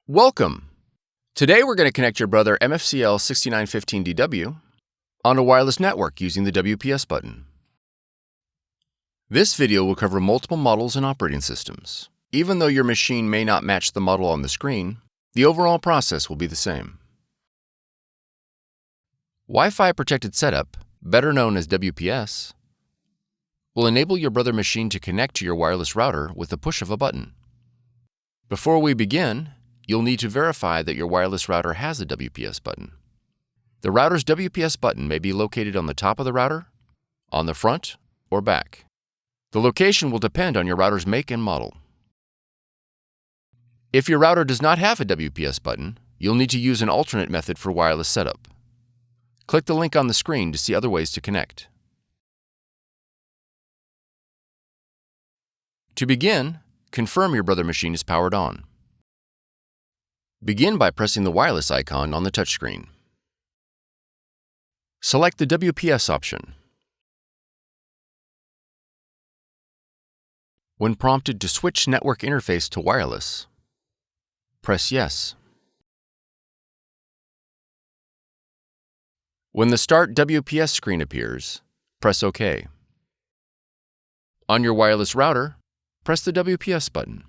Welcome! Today we're going to connect your Brother MFC-L6915DW on a wireless network using the WPS button. This video will cover multiple models and operating systems. Even though your machine may not match the model on the screen, the overall process will be the same. Wi-Fi protected setup, better known as WPS, will enable your Brother machine to connect to your wireless router with the push of a button. Before we begin, you'll need to verify that your wireless router has a WPS button. The router's WPS button may be located on the top of the router, on the front, or back. The location will depend on your router's make and model. If your router does not have a WPS button, you'll need to use an alternate method for wireless setup. Click the link on the screen to see other ways to connect. To begin, confirm your Brother machine is powered on. Begin by pressing the wireless icon on the touchscreen. Select the WPS option. When prompted to switch network interface to wireless, press Yes. When the Start WPS screen appears, press OK. On your wireless router, press the WPS button.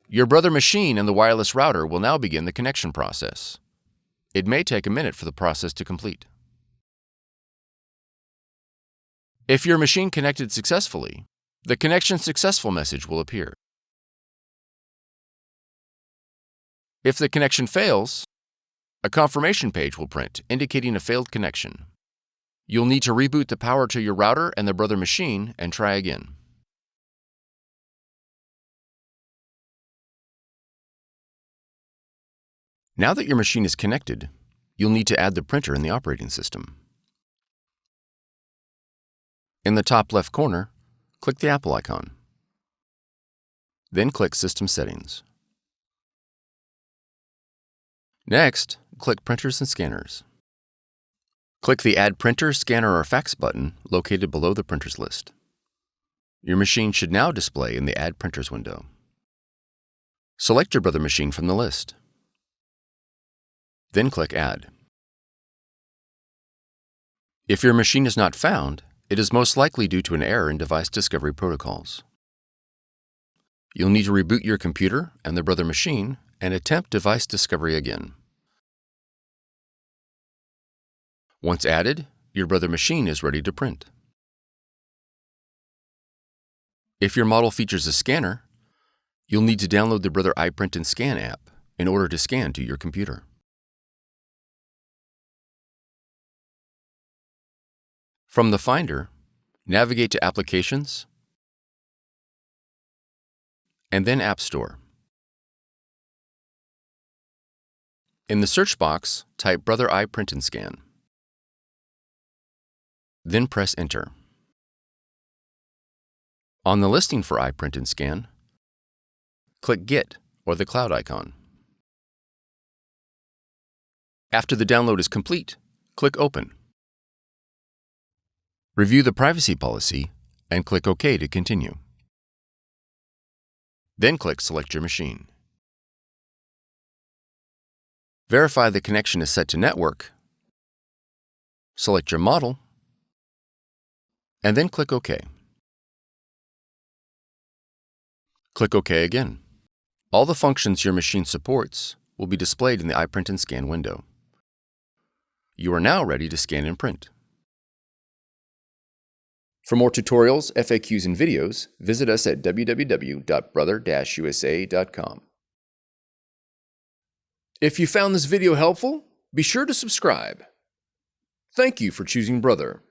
Your Brother machine and the wireless router will now begin the connection process. It may take a minute for the process to complete. If your machine connected successfully, the Connection Successful message will appear. If the connection fails, a confirmation page will print indicating a failed connection. You'll need to reboot the power to your router and the Brother machine and try again. Now that your machine is connected, you'll need to add the printer in the operating system. In the top left corner, click the Apple icon. Then click System Settings. Next, click Printers and Scanners. Click the Add Printer, Scanner, or Fax button located below the printers list. Your machine should now display in the Add Printers window. Select your Brother machine from the list. Then click Add. If your machine is not found, it is most likely due to an error in device discovery protocols. You'll need to reboot your computer and the Brother machine and attempt device discovery again. Once added, your Brother machine is ready to print. If your model features a scanner, you'll need to download the Brother iPrint&Scan app in order to scan to your computer. From the Finder, navigate to Applications, and then App Store. In the search box, type Brother iPrint&Scan. Then press Enter. On the listing for iPrint&Scan, click Get or the cloud icon. After the download is complete, click Open. Review the privacy policy and click OK to continue. Then click Select your machine. Verify the connection is set to network, select your model, and then click OK. Click OK again. All the functions your machine supports will be displayed in the iPrint&Scan window. You are now ready to scan and print. For more tutorials, FAQs, and videos, visit us at www.brother-usa.com. If you found this video helpful, be sure to subscribe. Thank you for choosing Brother.